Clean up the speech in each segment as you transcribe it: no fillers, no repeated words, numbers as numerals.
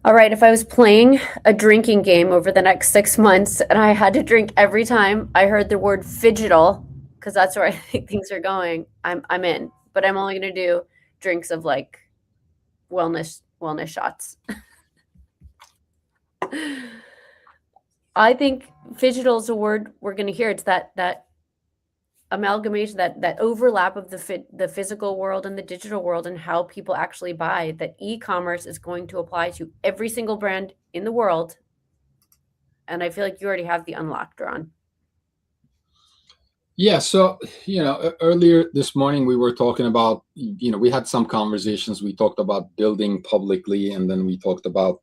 All right, if I was playing a drinking game over the next 6 months and I had to drink every time I heard the word phygital, because that's where I think things are going, I'm in. But I'm only gonna do drinks of like wellness shots. I think phygital is a word we're gonna hear. It's that amalgamation, that overlap of the physical world and the digital world and how people actually buy, that e-commerce is going to apply to every single brand in the world. And I feel like you already have the unlock drawn. Yeah, so earlier this morning we were talking about, we had some conversations. We talked about building publicly, and then we talked about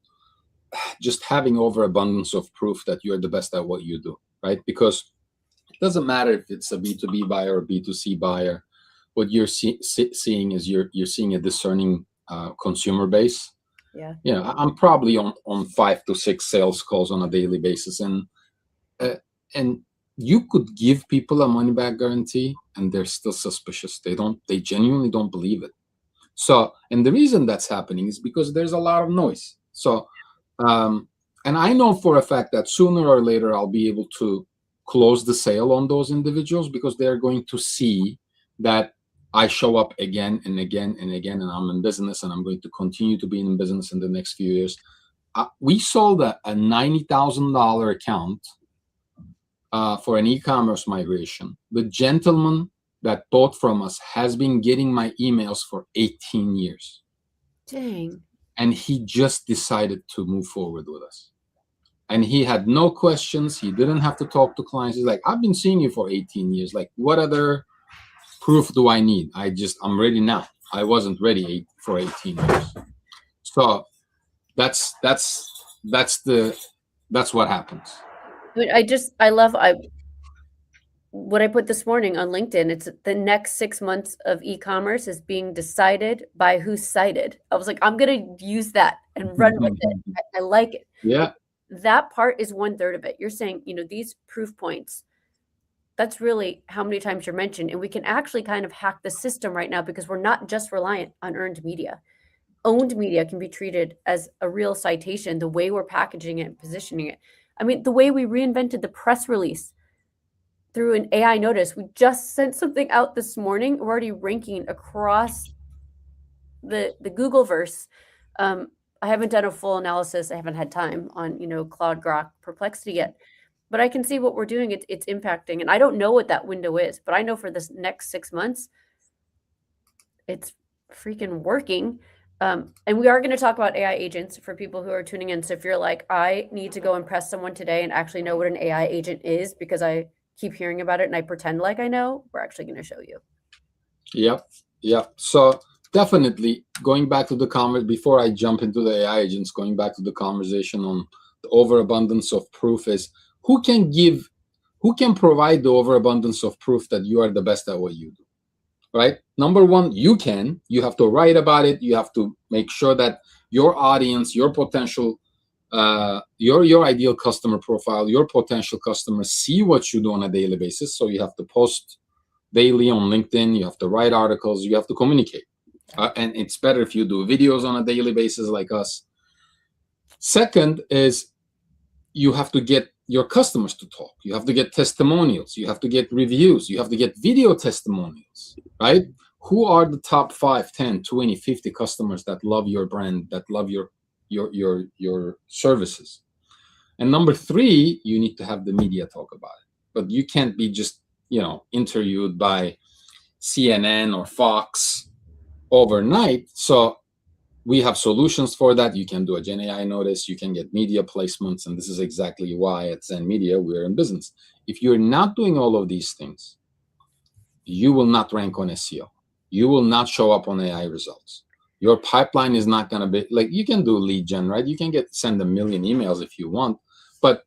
just having overabundance of proof that you're the best at what you do, right? Because it doesn't matter if it's a B2B buyer or B2C buyer. What you're seeing is you're seeing a discerning consumer base. Yeah. I'm probably on 5 to 6 sales calls on a daily basis, uh, and you could give people a money back guarantee and they're still suspicious. They genuinely don't believe it. So, and the reason that's happening is because there's a lot of noise. So, and I know for a fact that sooner or later I'll be able to close the sale on those individuals, because they're going to see that I show up again and again and again, and I'm in business, and I'm going to continue to be in business in the next few years. We sold a $90,000 account for an e-commerce migration. The gentleman that bought from us has been getting my emails for 18 years. Dang. And he just decided to move forward with us. And he had no questions. He didn't have to talk to clients. He's like, I've been seeing you for 18 years. Like, what other proof do I need? I'm ready now. I wasn't ready for 18 years. So that's what happens. I love what I put this morning on LinkedIn. It's the next 6 months of e-commerce is being decided by who's cited. I was like, I'm gonna use that and run with it. I like it. Yeah. That part is 1/3 of it. You're saying, these proof points, that's really how many times you're mentioned. And we can actually kind of hack the system right now because we're not just reliant on earned media. Owned media can be treated as a real citation, the way we're packaging it and positioning it. I mean, the way we reinvented the press release through an AI notice. We just sent something out this morning. We're already ranking across the Googleverse. I haven't done a full analysis. I haven't had time on, Claude Grok Perplexity yet. But I can see what we're doing. It's impacting. And I don't know what that window is, but I know for this next 6 months, it's freaking working. And we are going to talk about AI agents for people who are tuning in. So if you're like, I need to go impress someone today and actually know what an AI agent is because I keep hearing about it and I pretend like I know, we're actually going to show you. Yep. So definitely going back to the conversation, before I jump into the AI agents, going back to the conversation on the overabundance of proof is who can provide the overabundance of proof that you are the best at what you do, right? Number one, you have to write about it. You have to make sure that your audience, your potential, your ideal customer profile, your potential customers see what you do on a daily basis. So you have to post daily on LinkedIn. You have to write articles. You have to communicate. And it's better if you do videos on a daily basis like us. Second is you have to get your customers to talk. You have to get testimonials. You have to get reviews. You have to get video testimonials, right? Who are the top 5, 10, 20, 50 customers that love your brand, that love your services? And number 3, you need to have the media talk about it. But you can't be just, interviewed by CNN or Fox overnight. So we have solutions for that. You can do a Gen AI notice. You can get media placements. And this is exactly why at Zen Media, we're in business. If you're not doing all of these things, you will not rank on SEO. You will not show up on AI results. Your pipeline is not going to be like, you can do lead gen, right? You can send 1 million emails if you want. But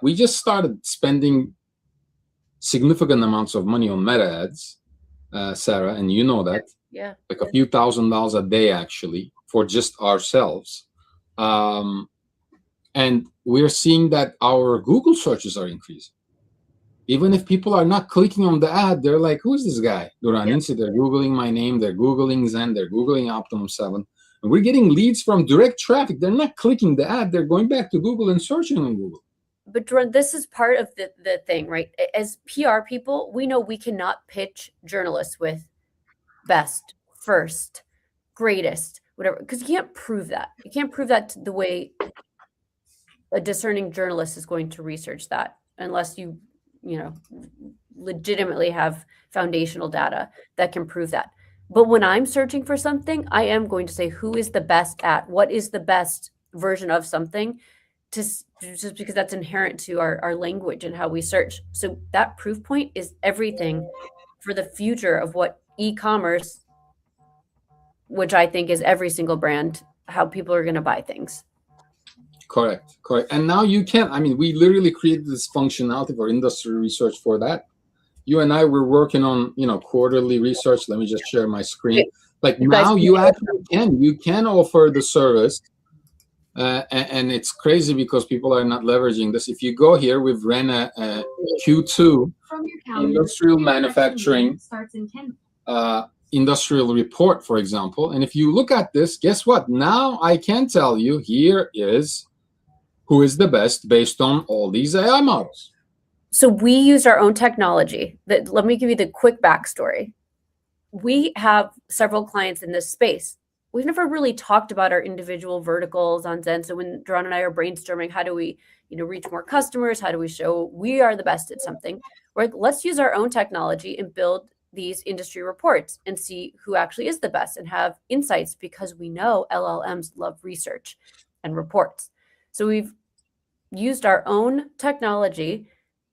we just started spending significant amounts of money on meta ads, Sarah, and you know that. Yeah. Like a few $1,000s a day, actually, for just ourselves. And we're seeing that our Google searches are increasing. Even if people are not clicking on the ad, they're like, who's this guy? They're on Insta, they're Googling my name, they're Googling Zen, they're Googling Optimum 7. And we're getting leads from direct traffic. They're not clicking the ad. They're going back to Google and searching on Google. But Jordan, this is part of the thing, right? As PR people, we know we cannot pitch journalists with best, first, greatest, whatever, because you can't prove that. You can't prove that the way a discerning journalist is going to research that unless you legitimately have foundational data that can prove that. But when I'm searching for something, I am going to say who is the best at what is the best version of something, just because that's inherent to our language and how we search. So that proof point is everything for the future of what e-commerce, which I think is every single brand, how people are going to buy things. Correct. And now you can, we literally created this functionality for industry research for that. You and I were working on, quarterly research. Let me just share my screen. Like now you actually can offer the service. And it's crazy because people are not leveraging this. If you go here, we've ran a Q2 industrial manufacturing industrial report, for example. And if you look at this, guess what? Now I can tell you here is who is the best based on all these AI models. So we used our own technology. Let me give you the quick backstory. We have several clients in this space. We've never really talked about our individual verticals on Zen. So when Duran and I are brainstorming, how do we, reach more customers? How do we show we are the best at something? We're like, let's use our own technology and build these industry reports and see who actually is the best and have insights, because we know LLMs love research and reports. So we've used our own technology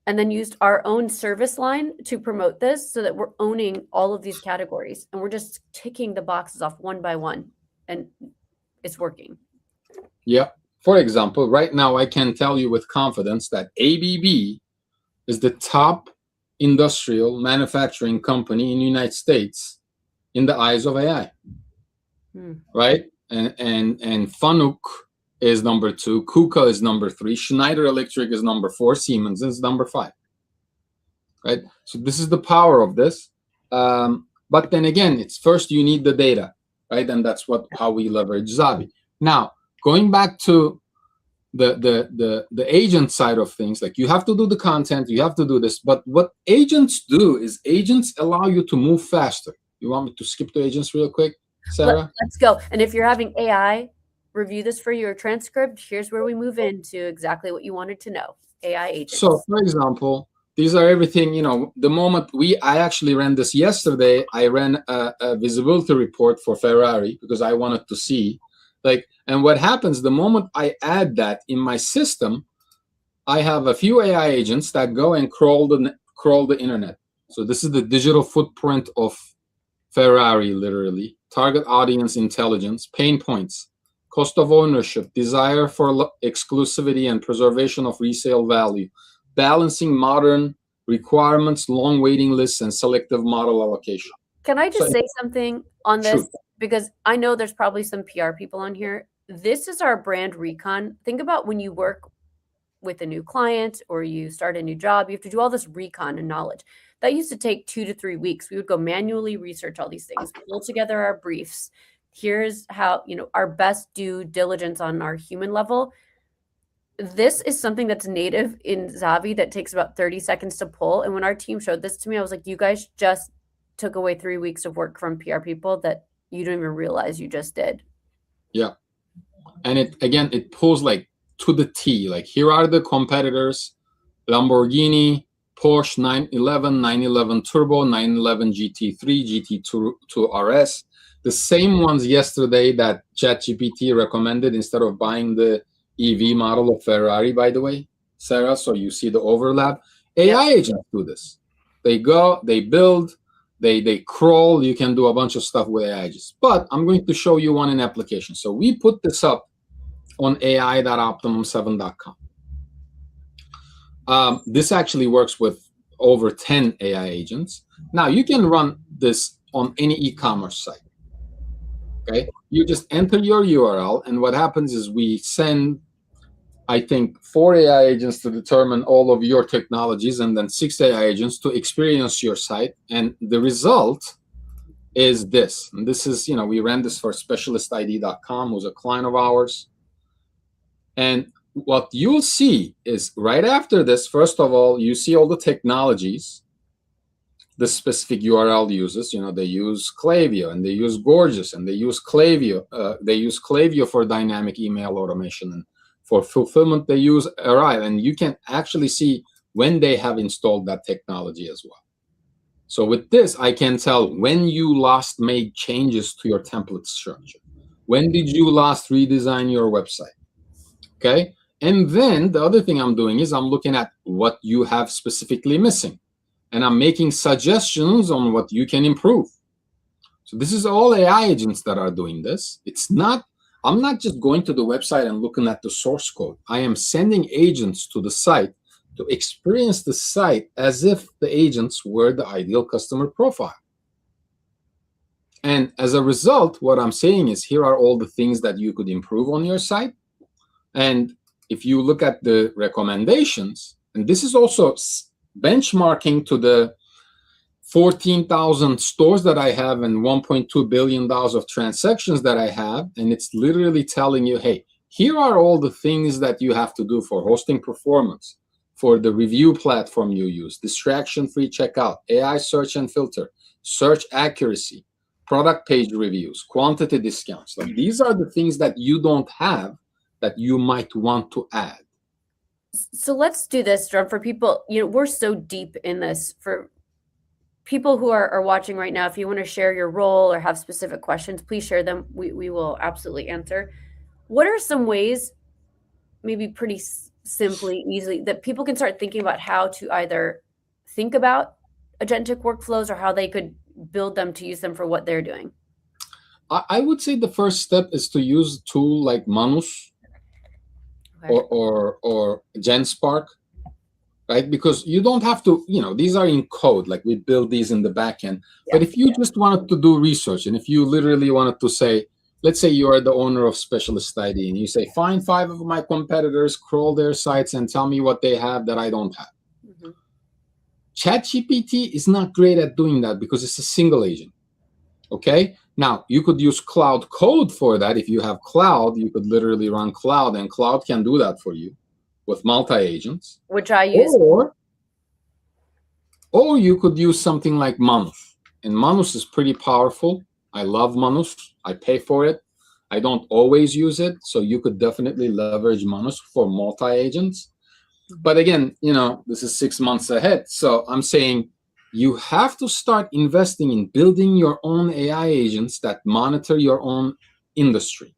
and then used our own service line to promote this so that we're owning all of these categories and we're just ticking the boxes off one by one, and it's working. Yeah. For example, right now I can tell you with confidence that ABB is the top industrial manufacturing company in the United States in the eyes of AI. Right? And Fanuc is number 2, KUKA is number 3, Schneider Electric is number 4, Siemens is number 5. Right? So this is the power of this. But then again, it's first you need the data, right? And that's how we leverage Zavi. Now, going back to the agent side of things, like you have to do the content, you have to do this, but what agents do is agents allow you to move faster. You want me to skip to agents real quick, Sarah? Let's go. And if you're having AI review this for your transcript, here's where we move into exactly what you wanted to know. AI agents. So for example, these are everything, the moment I actually ran this yesterday, I ran a visibility report for Ferrari because I wanted to see, and what happens the moment I add that in my system, I have a few AI agents that go and crawl the internet. So this is the digital footprint of Ferrari, literally. Target audience intelligence, pain points, cost of ownership, desire for exclusivity and preservation of resale value, balancing modern requirements, long waiting lists, and selective model allocation. Can I just say something on this? Sure. Because I know there's probably some PR people on here. This is our brand recon. Think about when you work with a new client or you start a new job, you have to do all this recon and knowledge. That used to take 2 to 3 weeks. We would go manually research all these things, pull together our briefs. Here's how, our best due diligence on our human level. This is something that's native in Zavi that takes about 30 seconds to pull. And when our team showed this to me, I was like, you guys just took away 3 weeks of work from PR people that you don't even realize you just did. Yeah. And it pulls to the T. Here are the competitors: Lamborghini, Porsche 911, 911 Turbo, 911 GT3, GT2 RS. The same ones yesterday that ChatGPT recommended instead of buying the EV model of Ferrari, by the way, Sarah. So you see the overlap. AI agents do this. They go, they build, they crawl. You can do a bunch of stuff with AI agents. But I'm going to show you one in application. So we put this up on ai.optimum7.com. This actually works with over 10 AI agents. Now you can run this on any e-commerce site. Okay, you just enter your URL, and what happens is we send, I think, 4 AI agents to determine all of your technologies, and then 6 AI agents to experience your site. And the result is this. And this is, we ran this for specialistid.com, who's a client of ours. And what you'll see is right after this, first of all, you see all the technologies the specific URL uses. They use Klaviyo, and they use Gorgeous, and they use Klaviyo. They use Klaviyo for dynamic email automation, and for fulfillment they use Arrive. And you can actually see when they have installed that technology as well. So with this, I can tell when you last made changes to your template structure. When did you last redesign your website? Okay. And then the other thing I'm doing is I'm looking at what you have specifically missing, and I'm making suggestions on what you can improve. So this is all AI agents that are doing this. I'm not just going to the website and looking at the source code. I am sending agents to the site to experience the site as if the agents were the ideal customer profile. And as a result, what I'm saying is, here are all the things that you could improve on your site. And if you look at the recommendations, and this is also benchmarking to the 14,000 stores that I have and $1.2 billion of transactions that I have, and it's literally telling you, hey, here are all the things that you have to do for hosting performance, for the review platform you use, distraction-free checkout, AI search and filter, search accuracy, product page reviews, quantity discounts. Like, these are the things that you don't have that you might want to add. So let's do this, Drum, for people. We're so deep in this. For people who are watching right now, if you want to share your role or have specific questions, please share them. We will absolutely answer. What are some ways, maybe pretty simply, easily, that people can start thinking about how to either think about agentic workflows or how they could build them to use them for what they're doing? I would say the first step is to use a tool like Manus, okay, or GenSpark, right? Because you don't have to, these are in code, like we build these in the back end. Yeah, but if you just wanted to do research, and if you literally wanted to say, let's say you are the owner of Specialist ID, and you say, find 5 of my competitors, crawl their sites, and tell me what they have that I don't have. Mm-hmm. ChatGPT is not great at doing that because it's a single agent. Okay? Now, you could use Cloud Code for that. If you have Cloud, you could literally run Cloud, and Cloud can do that for you with multi-agents. Which I use. Or you could use something like Manus. And Manus is pretty powerful. I love Manus. I pay for it. I don't always use it. So you could definitely leverage Manus for multi-agents. But again, this is 6 months ahead. So I'm saying you have to start investing in building your own AI agents that monitor your own industry.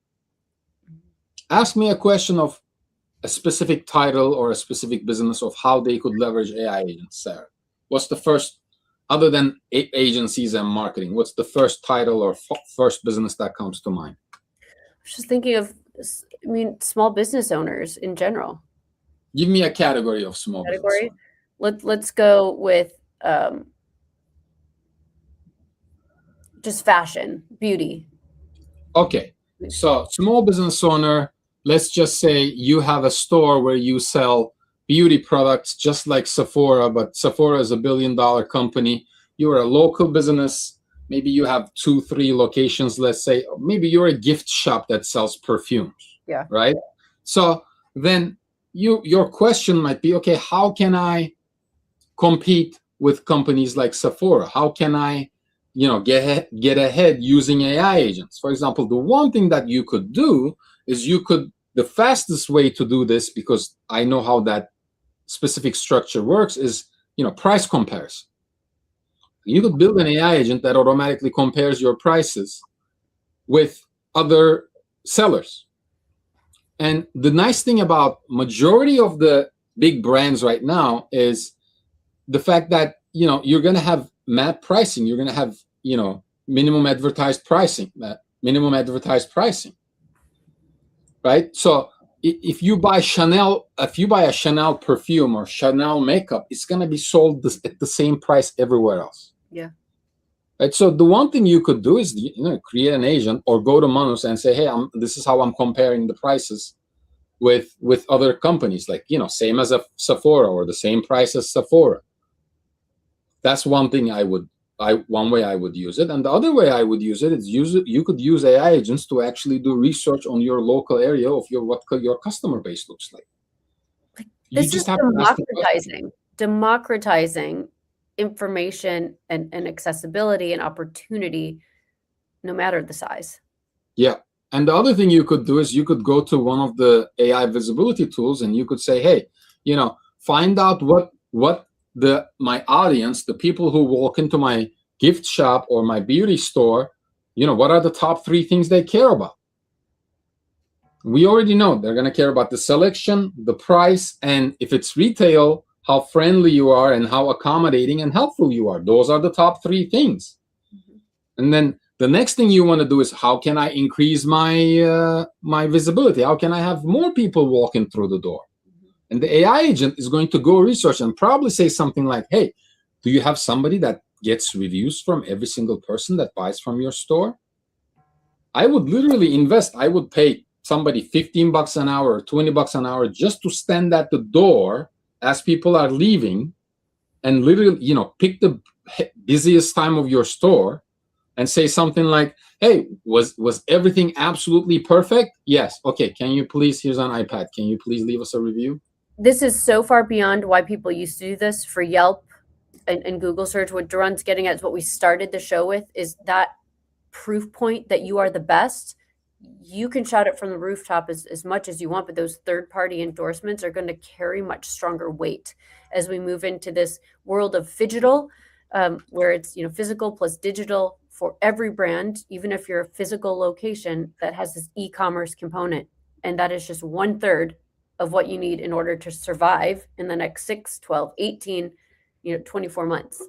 Ask me a question of a specific title or a specific business of how they could leverage AI agents, Sarah. What's the first, other than agencies and marketing, what's the first title or first business that comes to mind? I was just thinking of, small business owners in general. Give me a category of small business owners. Let's go with just fashion, beauty. Okay, so small business owner, let's just say you have a store where you sell beauty products just like Sephora, but Sephora is $1 billion company. You're a local business. Maybe you have 2-3 locations, let's say. Maybe you're a gift shop that sells perfumes. Yeah. Right? So then your question might be, okay, how can I compete with companies like Sephora? How can I, get ahead using AI agents? For example, the one thing that you could do is the fastest way to do this, because I know how that specific structure works, is, price comparison. You could build an AI agent that automatically compares your prices with other sellers. And the nice thing about majority of the big brands right now is the fact that, you're going to have MAP pricing. You're going to have, minimum advertised pricing, right? So if you buy a Chanel perfume or Chanel makeup, it's going to be sold at the same price everywhere else. Yeah. Right. So the one thing you could do is, create an agent or go to Manus and say, hey, this is how I'm comparing the prices with other companies, like, same as a Sephora or the same price as Sephora. That's one thing I would one way I would use it. And the other way I would use it is you could use AI agents to actually do research on your local area of what your customer base looks like. You This is just have to ask the question. democratizing information and accessibility and opportunity, no matter the size. Yeah. And the other thing you could do is you could go to one of the AI visibility tools and you could say, hey, find out what my audience, the people who walk into my gift shop or my beauty store, what are the top 3 things they care about? We already know they're going to care about the selection, the price, and if it's retail, how friendly you are and how accommodating and helpful you are. Those are the top 3 things. Mm-hmm. And then the next thing you want to do is, how can I increase my my visibility? How can I have more people walking through the door? Mm-hmm. And the AI agent is going to go research and probably say something like, hey, do you have somebody that gets reviews from every single person that buys from your store? I would literally invest. I would pay somebody $15 an hour or $20 an hour just to stand at the door as people are leaving and literally, pick the busiest time of your store and say something like, hey, was everything absolutely perfect? Yes. Okay. Can you please, here's an iPad. Can you please leave us a review? This is so far beyond why people used to do this for Yelp and Google search. What Duran's getting at is what we started the show with, is that proof point that you are the best. You can shout it from the rooftop as much as you want, but those third-party endorsements are going to carry much stronger weight as we move into this world of phygital, where it's physical plus digital for every brand, even if you're a physical location that has this e-commerce component. And that is just 1/3 of what you need in order to survive in the next 6, 12, 18, 24 months.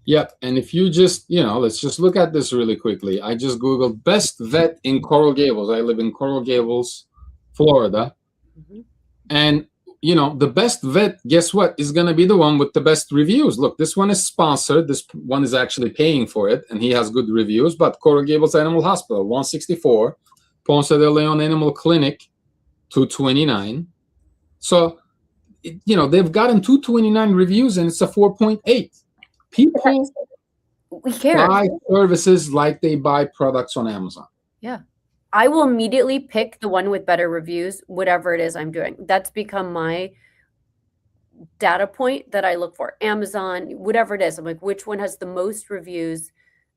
Yeah, and if you just, let's just look at this really quickly. I just Googled best vet in Coral Gables. I live in Coral Gables, Florida. Mm-hmm. And, the best vet, guess what, is going to be the one with the best reviews. Look, this one is sponsored. This one is actually paying for it, and he has good reviews. But Coral Gables Animal Hospital, 164. Ponce de Leon Animal Clinic, 229. So, they've gotten 229 reviews, and it's a 4.8. People buy services like they buy products on Amazon. Yeah. I will immediately pick the one with better reviews, whatever it is I'm doing. That's become my data point that I look for. Amazon, whatever it is. I'm like, which one has the most reviews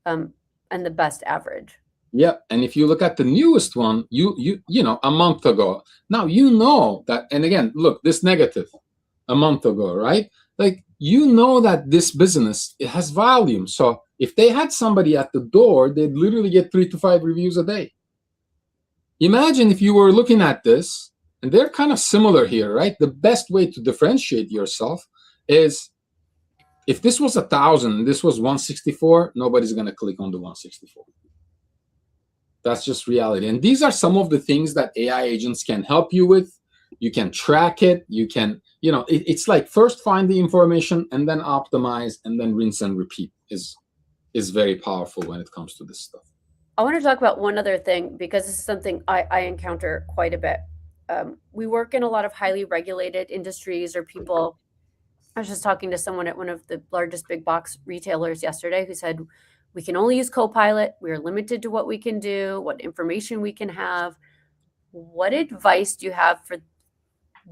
and the best average? Yeah. And if you look at the newest one, a month ago, now that, and again, look, this negative a month ago, right? Like, that this business, it has volume. So if they had somebody at the door, they'd literally get 3 to 5 reviews a day. Imagine if you were looking at this, and they're kind of similar here, right? The best way to differentiate yourself is, if this was 1,000, this was 164, nobody's going to click on the 164. That's just reality. And these are some of the things that AI agents can help you with. You can track it. You can, it's like first find the information and then optimize and then rinse and repeat is very powerful when it comes to this stuff. I want to talk about one other thing, because this is something I encounter quite a bit. We work in a lot of highly regulated industries or people. I was just talking to someone at one of the largest big box retailers yesterday who said, we can only use Copilot. We are limited to what we can do, what information we can have. What advice do you have for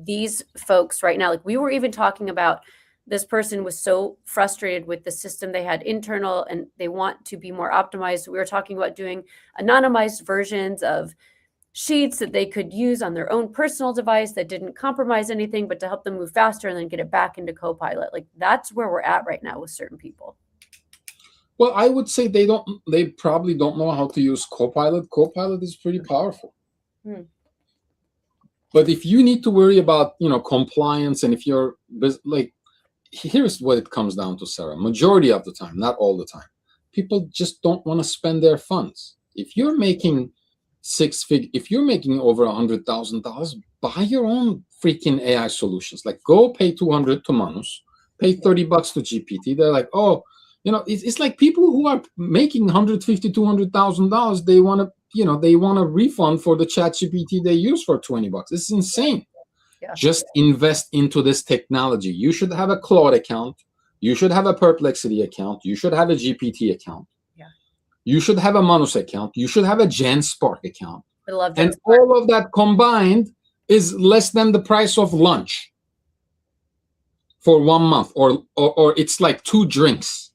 these folks right now? Like, we were even talking about, this person was so frustrated with the system they had internal and they want to be more optimized. We were talking about doing anonymized versions of sheets that they could use on their own personal device that didn't compromise anything, but to help them move faster and then get it back into Copilot. Like, that's where we're at right now with certain people. Well, I would say they probably don't know how to use Copilot. Copilot is pretty powerful. But if you need to worry about, compliance, and if you're like, here's what it comes down to, Sarah. Majority of the time, not all the time, people just don't want to spend their funds. If you're making if you're making over $100,000, buy your own freaking AI solutions. Like, go pay $200 to Manus, pay $30 to GPT. They're like, oh, it's like people who are making $150,000, $200,000. They want to, they want a refund for the chat GPT they use for $20. It's insane. Yeah. Just invest into this technology. You should have a Claude account. You should have a Perplexity account. You should have a GPT account. Yeah. You should have a Manus account. You should have a GenSpark account. I love And GenSpark. all of that combined is less than the price of lunch for 1 month, or it's like 2 drinks.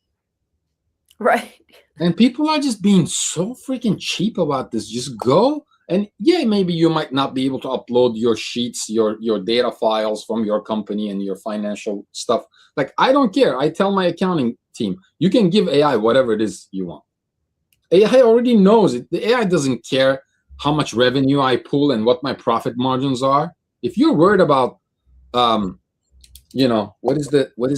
Right. And people are just being so freaking cheap about this. Just go. And yeah, maybe you might not be able to upload your sheets, your data files from your company and your financial stuff. Like, I don't care. I tell my accounting team, you can give AI whatever it is you want. AI already knows it. The AI doesn't care how much revenue I pull and what my profit margins are. If you're worried about, what is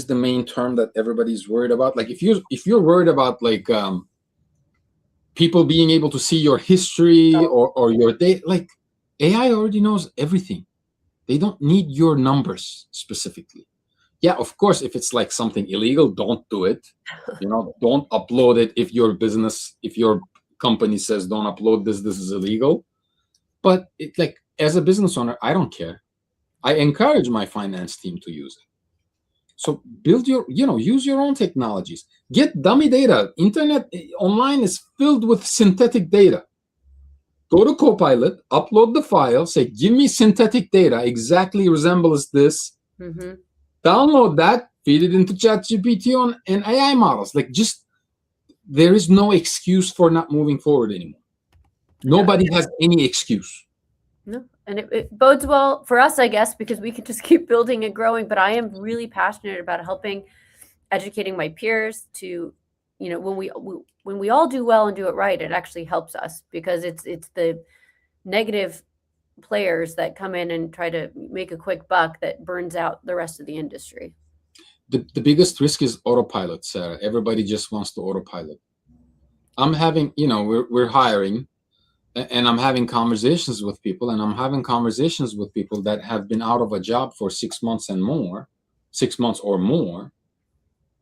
the main term that everybody's worried about? Like, if you're worried about like people being able to see your history or your data, like, AI already knows everything. They don't need your numbers specifically. Yeah, of course, if it's like something illegal, don't do it. Don't upload it if your company says don't upload this is illegal. But it, like, as a business owner, I don't care. I encourage my finance team to use it. So build use your own technologies. Get dummy data. Internet online is filled with synthetic data. Go to Copilot, upload the file, say, give me synthetic data, exactly resembles this. Mm-hmm. Download that, feed it into ChatGPT and AI models. Like, just, there is no excuse for not moving forward anymore. Nobody has any excuse. No, and it bodes well for us, I guess, because we can just keep building and growing. But I am really passionate about helping, educating my peers to, when we all do well and do it right, it actually helps us, because it's the negative players that come in and try to make a quick buck that burns out the rest of the industry. The biggest risk is autopilot, Sarah. Everybody just wants to autopilot. I'm having, we're hiring, and I'm having conversations with people, that have been out of a job for 6 months or more,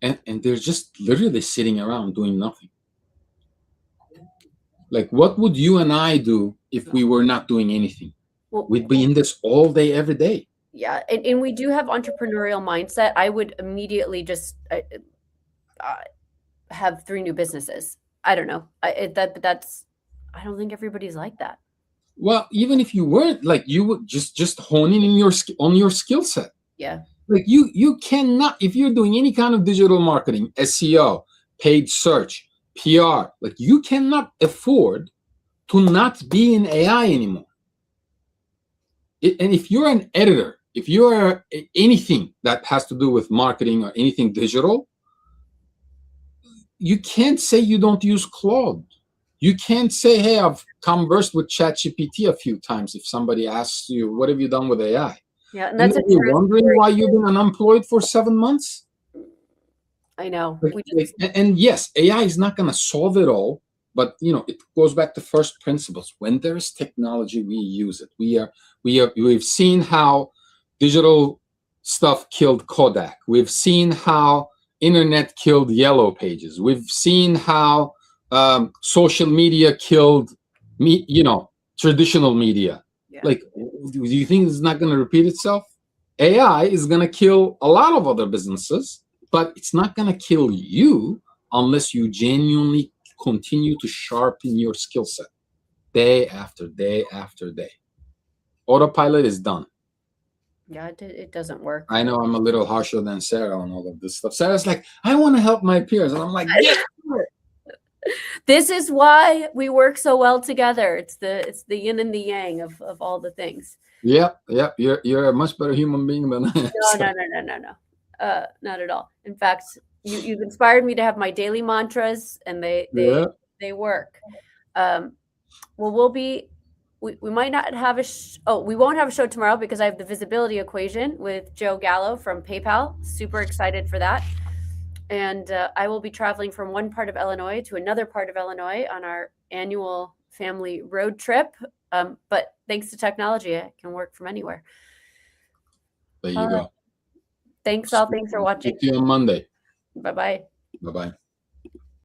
and they're just literally sitting around doing nothing. Like, what would you and I do if we were not doing anything? Well, we'd be in this all day, every day. Yeah, and we do have entrepreneurial mindset. I would immediately just have 3 new businesses. I don't know. I don't think everybody's like that. Well, even if you weren't, like, you would just hone in on your skill set. Yeah. Like, you cannot, if you're doing any kind of digital marketing, SEO, paid search, PR, like, you cannot afford to not be in AI anymore. And if you're an editor, if you are anything that has to do with marketing or anything digital, you can't say you don't use Claude. You can't say, hey, I've conversed with ChatGPT a few times. If somebody asks you, what have you done with AI? Yeah, and that's you're wondering why you've been unemployed for 7 months? I know. And yes, AI is not going to solve it all, but it goes back to first principles. When there is technology, we use it. We've seen how digital stuff killed Kodak. We've seen how internet killed Yellow Pages. We've seen how social media killed traditional media. Yeah. Like, do you think it's not going to repeat itself? AI is going to kill a lot of other businesses, but it's not going to kill you unless you genuinely continue to sharpen your skill set day after day after day. Autopilot is done. Yeah, it doesn't work. I know I'm a little harsher than Sarah on all of this stuff. Sarah's like, I want to help my peers. And I'm like, yes. This is why we work so well together. It's the yin and the yang of all the things. Yep. You're a much better human being than I am. No. Not at all. In fact, you've inspired me to have my daily mantras, and they work. Well, we might not have we won't have a show tomorrow because I have the visibility equation with Joe Gallo from PayPal. Super excited for that. And I will be traveling from one part of Illinois to another part of Illinois on our annual family road trip. But thanks to technology, I can work from anywhere. There you go. Thanks all. Thanks for watching. See you on Monday. Bye-bye. Bye-bye.